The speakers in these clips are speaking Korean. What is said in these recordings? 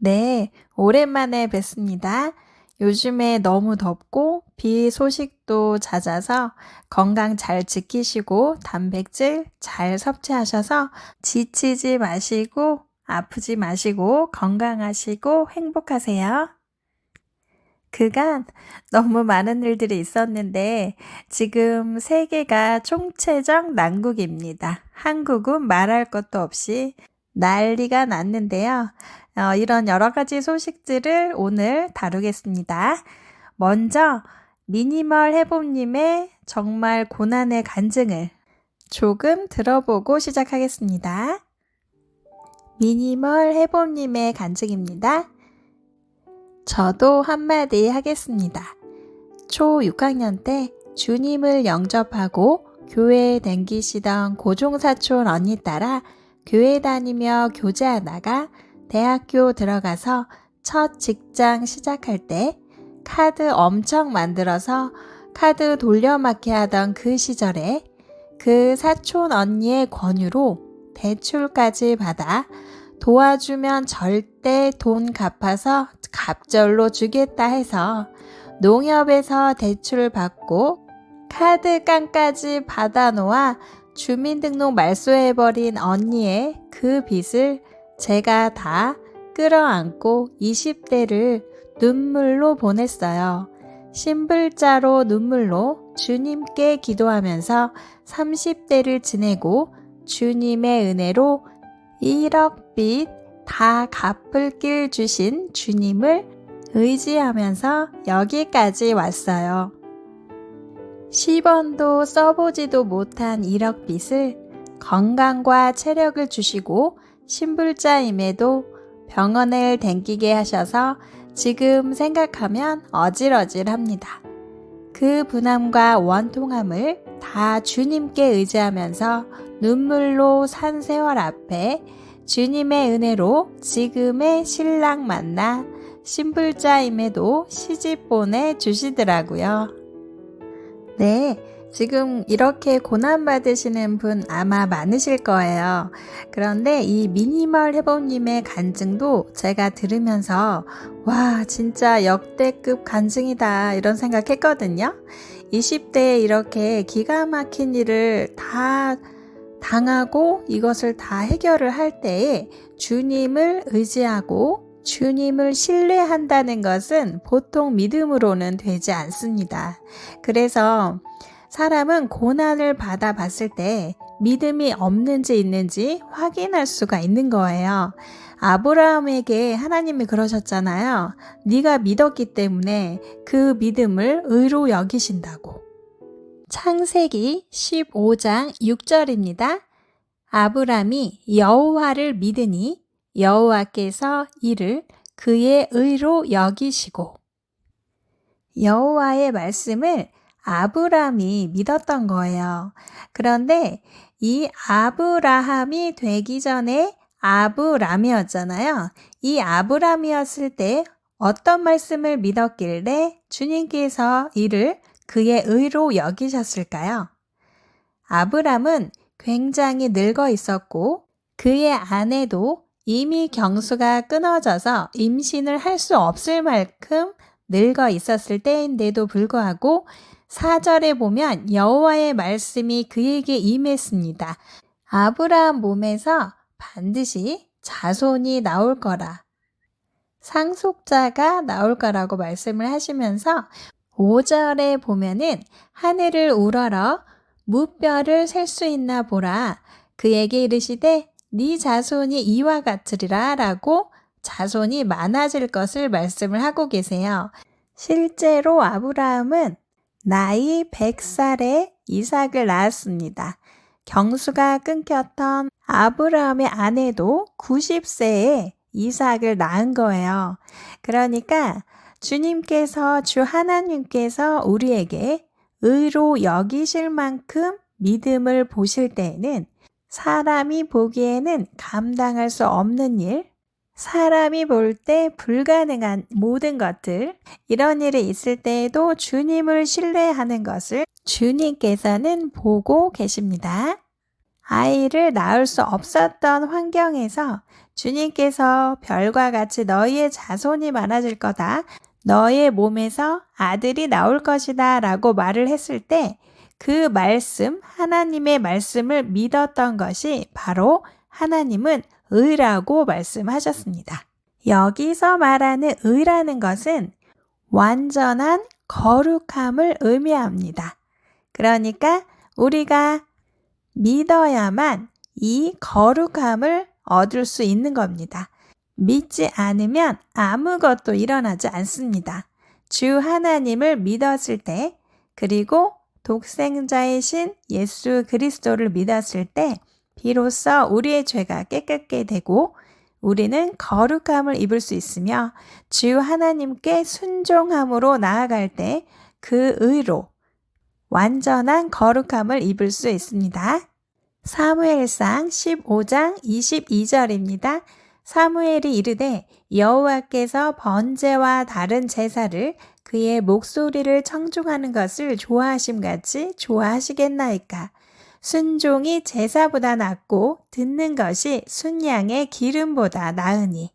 네, 오랜만에 뵙습니다. 요즘에 너무 덥고 비 소식도 잦아서 건강 잘 지키시고 단백질 잘 섭취하셔서 지치지 마시고 아프지 마시고 건강하시고 행복하세요. 그간 너무 많은 일들이 있었는데 지금 세계가 총체적 난국입니다. 한국은 말할 것도 없이 난리가 났는데요. 이런 여러 가지 소식들을 오늘 다루겠습니다. 먼저 미니멀 해봄님의 정말 고난의 간증을 조금 들어보고 시작하겠습니다. 미니멀 해봄님의 간증입니다. 저도 한마디 하겠습니다. 초 6학년 때 주님을 영접하고 교회에 댕기시던 고종사촌 언니 따라 교회 다니며 교제하다가 대학교 들어가서 첫 직장 시작할 때 카드 엄청 만들어서 카드 돌려막기 하던 그 시절에 그 사촌 언니의 권유로 대출까지 받아 도와주면 절대 돈 갚아서 갑절로 주겠다 해서 농협에서 대출을 받고 카드깡까지 받아놓아 주민등록 말소해버린 언니의 그 빚을 제가 다 끌어안고 20대를 눈물로 보냈어요. 신불자로 눈물로 주님께 기도하면서 30대를 지내고 주님의 은혜로 1억 빚 다 갚을 길 주신 주님을 의지하면서 여기까지 왔어요. 10원도 써보지도 못한 1억 빚을 건강과 체력을 주시고 신불자임에도 병원을 댕기게 하셔서 지금 생각하면 어질어질합니다. 그 분함과 원통함을 다 주님께 의지하면서 눈물로 산 세월 앞에 주님의 은혜로 지금의 신랑 만나 신불자임에도 시집 보내주시더라고요. 네, 지금 이렇게 고난받으시는 분 아마 많으실 거예요. 그런데 이 미니멀 해봄님의 간증도 제가 들으면서 와, 진짜 역대급 간증이다 이런 생각했거든요. 20대에 이렇게 기가 막힌 일을 다 당하고 이것을 다 해결을 할 때에 주님을 의지하고 주님을 신뢰한다는 것은 보통 믿음으로는 되지 않습니다. 그래서 사람은 고난을 받아봤을 때 믿음이 없는지 있는지 확인할 수가 있는 거예요. 아브라함에게 하나님이 그러셨잖아요. 네가 믿었기 때문에 그 믿음을 의로 여기신다고. 창세기 15장 6절입니다. 아브람이 여호와를 믿으니 여호와께서 이를 그의 의로 여기시고. 여호와의 말씀을 아브람이 믿었던 거예요. 그런데 이 아브라함이 되기 전에 아브람이었잖아요. 이 아브람이었을 때 어떤 말씀을 믿었길래 주님께서 이를 그의 의로 여기셨을까요? 아브람은 굉장히 늙어 있었고 그의 아내도 이미 경수가 끊어져서 임신을 할 수 없을 만큼 늙어 있었을 때인데도 불구하고 4절에 보면 여호와의 말씀이 그에게 임했습니다. 아브라함 몸에서 반드시 자손이 나올 거라. 상속자가 나올 거라고 말씀을 하시면서 5절에 보면은 하늘을 우러러 무뼈를 셀 수 있나 보라. 그에게 이르시되 네 자손이 이와 같으리라 라고 자손이 많아질 것을 말씀을 하고 계세요. 실제로 아브라함은 나이 100살에 이삭을 낳았습니다. 경수가 끊겼던 아브라함의 아내도 90세에 이삭을 낳은 거예요. 그러니까 주님께서 주 하나님께서 우리에게 의로 여기실 만큼 믿음을 보실 때에는 사람이 보기에는 감당할 수 없는 일, 사람이 볼 때 불가능한 모든 것들, 이런 일이 있을 때에도 주님을 신뢰하는 것을 주님께서는 보고 계십니다. 아이를 낳을 수 없었던 환경에서 주님께서 별과 같이 너희의 자손이 많아질 거다. 너의 몸에서 아들이 나올 것이다 라고 말을 했을 때 그 말씀, 하나님의 말씀을 믿었던 것이 바로 하나님은 의라고 말씀하셨습니다. 여기서 말하는 의라는 것은 완전한 거룩함을 의미합니다. 그러니까 우리가 믿어야만 이 거룩함을 얻을 수 있는 겁니다. 믿지 않으면 아무것도 일어나지 않습니다. 주 하나님을 믿었을 때, 그리고 독생자이신 예수 그리스도를 믿었을 때 비로소 우리의 죄가 깨끗게 되고 우리는 거룩함을 입을 수 있으며 주 하나님께 순종함으로 나아갈 때 그 의로 완전한 거룩함을 입을 수 있습니다. 사무엘상 15장 22절입니다. 사무엘이 이르되 여호와께서 번제와 다른 제사를 그의 목소리를 청중하는 것을 좋아하심같이 좋아하시겠나이까. 순종이 제사보다 낫고 듣는 것이 순양의 기름보다 나으니.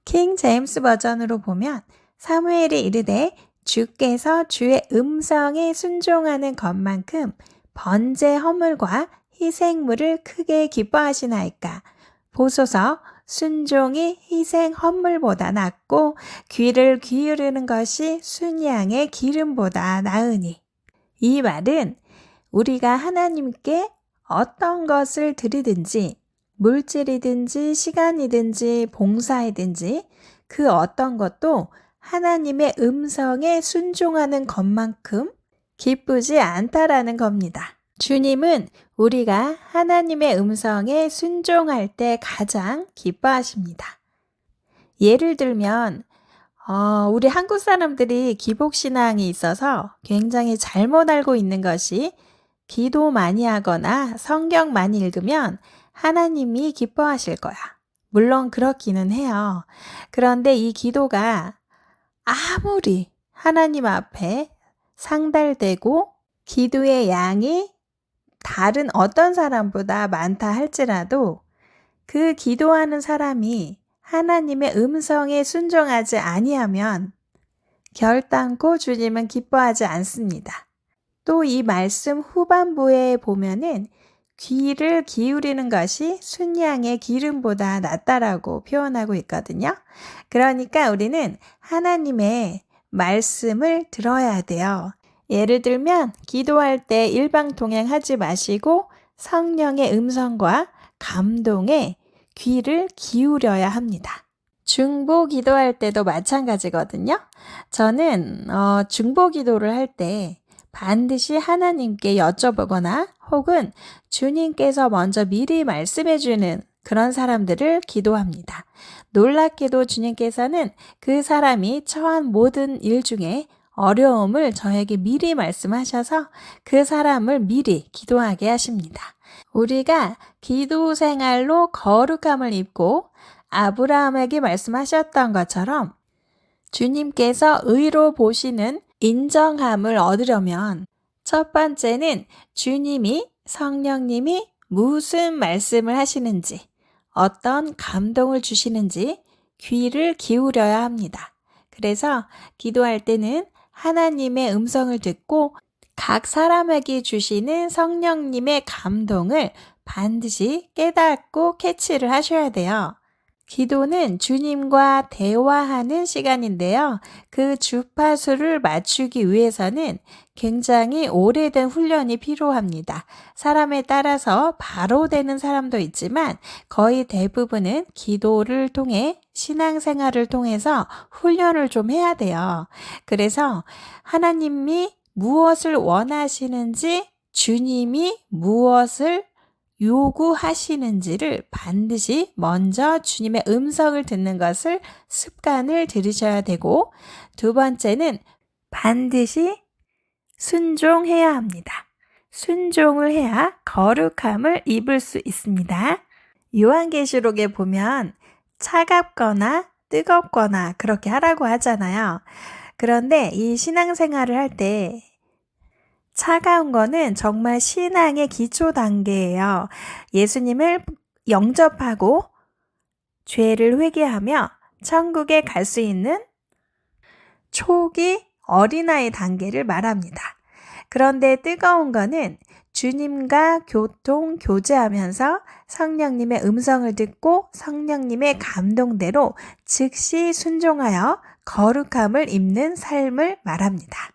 킹 제임스 버전으로 보면 사무엘이 이르되 주께서 주의 음성에 순종하는 것만큼 번제 허물과 희생물을 크게 기뻐하시나이까. 보소서 순종이 희생 헌물보다 낫고 귀를 기울이는 것이 순양의 기름보다 나으니. 이 말은 우리가 하나님께 어떤 것을 드리든지 물질이든지 시간이든지 봉사이든지 그 어떤 것도 하나님의 음성에 순종하는 것만큼 기쁘지 않다라는 겁니다. 주님은 우리가 하나님의 음성에 순종할 때 가장 기뻐하십니다. 예를 들면 우리 한국 사람들이 기복신앙이 있어서 굉장히 잘못 알고 있는 것이 기도 많이 하거나 성경 많이 읽으면 하나님이 기뻐하실 거야. 물론 그렇기는 해요. 그런데 이 기도가 아무리 하나님 앞에 상달되고 기도의 양이 다른 어떤 사람보다 많다 할지라도 그 기도하는 사람이 하나님의 음성에 순종하지 아니하면 결단코 주님은 기뻐하지 않습니다. 또 이 말씀 후반부에 보면은 귀를 기울이는 것이 순양의 기름보다 낫다라고 표현하고 있거든요. 그러니까 우리는 하나님의 말씀을 들어야 돼요. 예를 들면 기도할 때 일방통행하지 마시고 성령의 음성과 감동에 귀를 기울여야 합니다. 중보 기도할 때도 마찬가지거든요. 저는 중보 기도를 할 때 반드시 하나님께 여쭤보거나 혹은 주님께서 먼저 미리 말씀해 주는 그런 사람들을 기도합니다. 놀랍게도 주님께서는 그 사람이 처한 모든 일 중에 어려움을 저에게 미리 말씀하셔서 그 사람을 미리 기도하게 하십니다. 우리가 기도 생활로 거룩함을 입고 아브라함에게 말씀하셨던 것처럼 주님께서 의로 보시는 인정함을 얻으려면 첫 번째는 주님이, 성령님이 무슨 말씀을 하시는지, 어떤 감동을 주시는지 귀를 기울여야 합니다. 그래서 기도할 때는 하나님의 음성을 듣고 각 사람에게 주시는 성령님의 감동을 반드시 깨닫고 캐치를 하셔야 돼요. 기도는 주님과 대화하는 시간인데요. 그 주파수를 맞추기 위해서는 굉장히 오래된 훈련이 필요합니다. 사람에 따라서 바로 되는 사람도 있지만 거의 대부분은 기도를 통해 신앙생활을 통해서 훈련을 좀 해야 돼요. 그래서 하나님이 무엇을 원하시는지 주님이 무엇을 요구하시는지를 반드시 먼저 주님의 음성을 듣는 것을 습관을 들이셔야 되고 두 번째는 반드시 순종해야 합니다. 순종을 해야 거룩함을 입을 수 있습니다. 요한계시록에 보면 차갑거나 뜨겁거나 그렇게 하라고 하잖아요. 그런데 이 신앙생활을 할 때 차가운 거는 정말 신앙의 기초 단계예요. 예수님을 영접하고 죄를 회개하며 천국에 갈 수 있는 초기 어린아이 단계를 말합니다. 그런데 뜨거운 거는 주님과 교제하면서 성령님의 음성을 듣고 성령님의 감동대로 즉시 순종하여 거룩함을 입는 삶을 말합니다.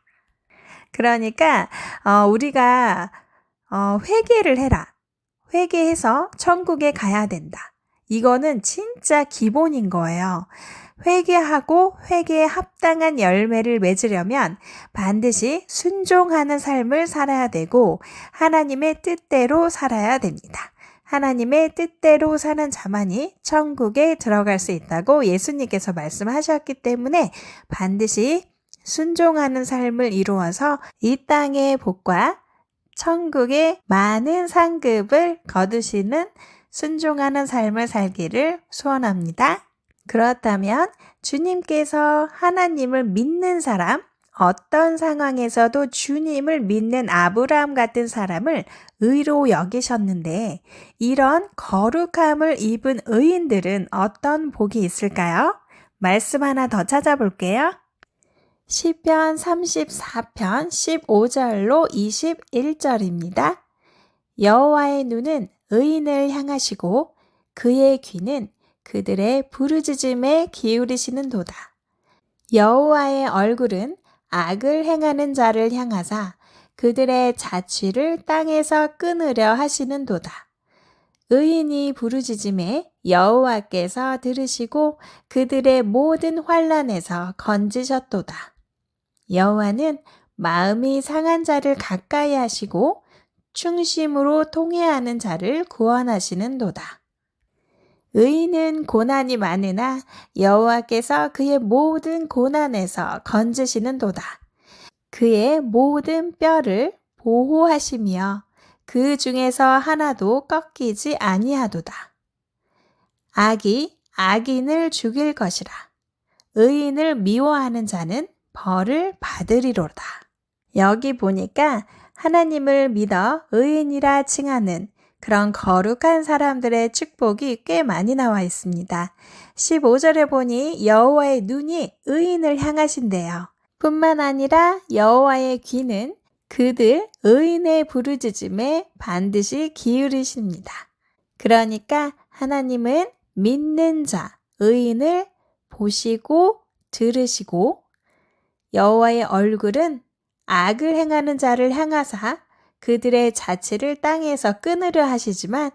그러니까 우리가 회개를 해라. 회개해서 천국에 가야 된다. 이거는 진짜 기본인 거예요. 회개하고 회개에 합당한 열매를 맺으려면 반드시 순종하는 삶을 살아야 되고 하나님의 뜻대로 살아야 됩니다. 하나님의 뜻대로 사는 자만이 천국에 들어갈 수 있다고 예수님께서 말씀하셨기 때문에 반드시 순종하는 삶을 이루어서 이 땅의 복과 천국의 많은 상급을 거두시는 순종하는 삶을 살기를 소원합니다. 그렇다면 주님께서 하나님을 믿는 사람, 어떤 상황에서도 주님을 믿는 아브라함 같은 사람을 의로 여기셨는데 이런 거룩함을 입은 의인들은 어떤 복이 있을까요? 말씀 하나 더 찾아볼게요. 시편 34편 15절로 21절입니다. 여호와의 눈은 의인을 향하시고 그의 귀는 그들의 부르짖음에 기울이시는도다. 여호와의 얼굴은 악을 행하는 자를 향하사 그들의 자취를 땅에서 끊으려 하시는도다. 의인이 부르짖음에 여호와께서 들으시고 그들의 모든 환난에서 건지셨도다. 여호와는 마음이 상한 자를 가까이 하시고 충심으로 통회하는 자를 구원하시는도다. 의인은 고난이 많으나 여호와께서 그의 모든 고난에서 건지시는도다. 그의 모든 뼈를 보호하시며 그 중에서 하나도 꺾이지 아니하도다. 악이 악인을 죽일 것이라. 의인을 미워하는 자는 벌을 받으리로다. 여기 보니까 하나님을 믿어 의인이라 칭하는 그런 거룩한 사람들의 축복이 꽤 많이 나와 있습니다. 15절에 보니 여호와의 눈이 의인을 향하신대요. 뿐만 아니라 여호와의 귀는 그들 의인의 부르짖음에 반드시 기울이십니다. 그러니까 하나님은 믿는 자, 의인을 보시고 들으시고 여호와의 얼굴은 악을 행하는 자를 향하사 그들의 자취를 땅에서 끊으려 하시지만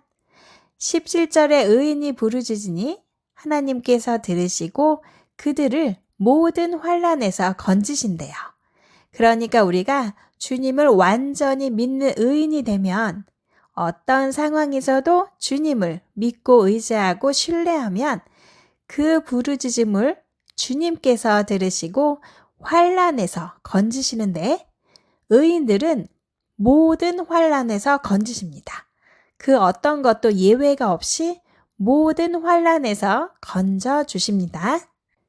17절에 의인이 부르짖으니 하나님께서 들으시고 그들을 모든 환난에서 건지신대요. 그러니까 우리가 주님을 완전히 믿는 의인이 되면 어떤 상황에서도 주님을 믿고 의지하고 신뢰하면 그 부르짖음을 주님께서 들으시고 환난에서 건지시는데 의인들은 모든 환난에서 건지십니다. 그 어떤 것도 예외가 없이 모든 환난에서 건져 주십니다.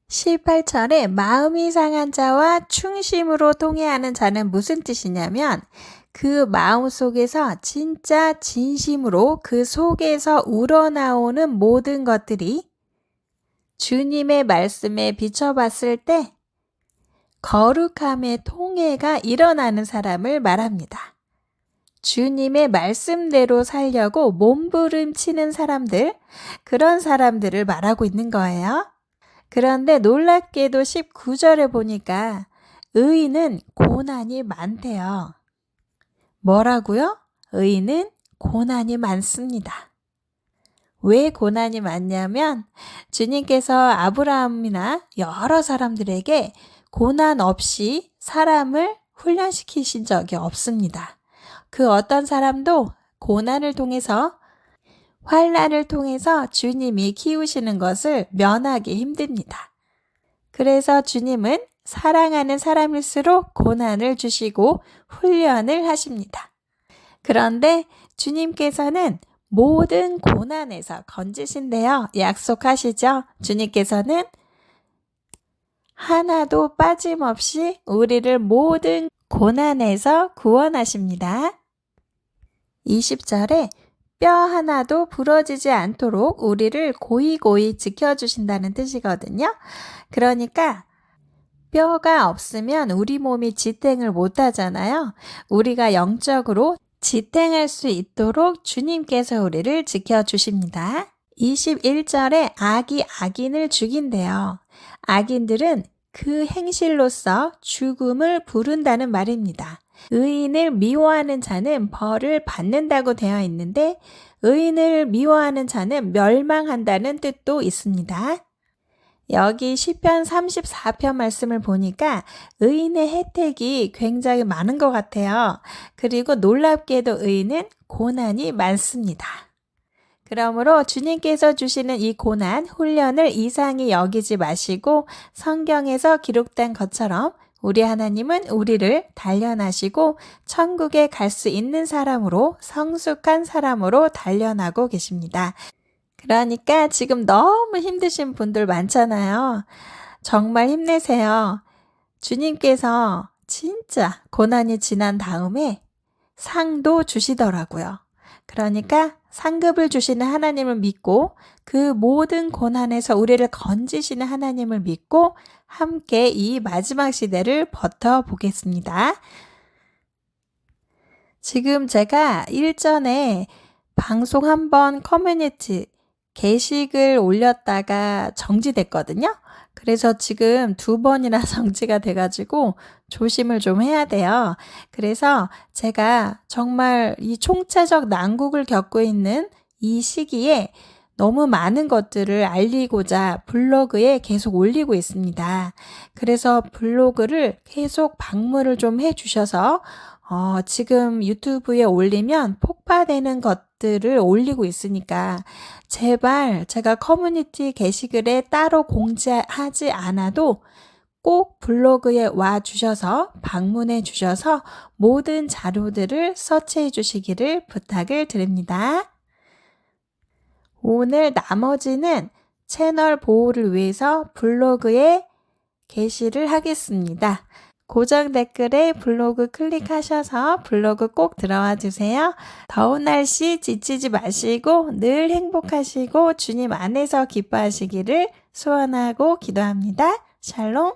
18절에 마음이 상한 자와 충심으로 통회하는 자는 무슨 뜻이냐면 그 마음 속에서 진짜 진심으로 그 속에서 우러나오는 모든 것들이 주님의 말씀에 비춰봤을 때 거룩함의 통회가 일어나는 사람을 말합니다. 주님의 말씀대로 살려고 몸부림치는 사람들, 그런 사람들을 말하고 있는 거예요. 그런데 놀랍게도 19절에 보니까 의인은 고난이 많대요. 뭐라고요? 의인은 고난이 많습니다. 왜 고난이 많냐면 주님께서 아브라함이나 여러 사람들에게 고난 없이 사람을 훈련시키신 적이 없습니다. 그 어떤 사람도 고난을 통해서 환난을 통해서 주님이 키우시는 것을 면하기 힘듭니다. 그래서 주님은 사랑하는 사람일수록 고난을 주시고 훈련을 하십니다. 그런데 주님께서는 모든 고난에서 건지신대요. 약속하시죠? 주님께서는 하나도 빠짐없이 우리를 모든 고난에서 구원하십니다. 20절에 뼈 하나도 부러지지 않도록 우리를 고이고이 지켜주신다는 뜻이거든요. 그러니까 뼈가 없으면 우리 몸이 지탱을 못하잖아요. 우리가 영적으로 지탱할 수 있도록 주님께서 우리를 지켜주십니다. 21절에 악이 악인을 죽인대요. 악인들은 그 행실로서 죽음을 부른다는 말입니다. 의인을 미워하는 자는 벌을 받는다고 되어 있는데 의인을 미워하는 자는 멸망한다는 뜻도 있습니다. 여기 시편 34편 말씀을 보니까 의인의 혜택이 굉장히 많은 것 같아요. 그리고 놀랍게도 의인은 고난이 많습니다. 그러므로 주님께서 주시는 이 고난, 훈련을 이상히 여기지 마시고 성경에서 기록된 것처럼 우리 하나님은 우리를 단련하시고 천국에 갈 수 있는 사람으로, 성숙한 사람으로 단련하고 계십니다. 그러니까 지금 너무 힘드신 분들 많잖아요. 정말 힘내세요. 주님께서 진짜 고난이 지난 다음에 상도 주시더라고요. 그러니까 상급을 주시는 하나님을 믿고 그 모든 고난에서 우리를 건지시는 하나님을 믿고 함께 이 마지막 시대를 버텨보겠습니다. 지금 제가 일전에 방송 한번 커뮤니티 게시글 올렸다가 정지됐거든요. 그래서 지금 2번이나 정지가 돼가지고 조심을 좀 해야 돼요. 그래서 제가 정말 이 총체적 난국을 겪고 있는 이 시기에 너무 많은 것들을 알리고자 블로그에 계속 올리고 있습니다. 그래서 블로그를 계속 방문을 좀 해주셔서 지금 유튜브에 올리면 폭파되는 것들을 올리고 있으니까 제발 제가 커뮤니티 게시글에 따로 공지하지 않아도 꼭 블로그에 와 주셔서 방문해 주셔서 모든 자료들을 서치해 주시기를 부탁을 드립니다. 오늘 나머지는 채널 보호를 위해서 블로그에 게시를 하겠습니다. 고정 댓글에 블로그 클릭하셔서 블로그 꼭 들어와 주세요. 더운 날씨 지치지 마시고 늘 행복하시고 주님 안에서 기뻐하시기를 소원하고 기도합니다. 샬롬.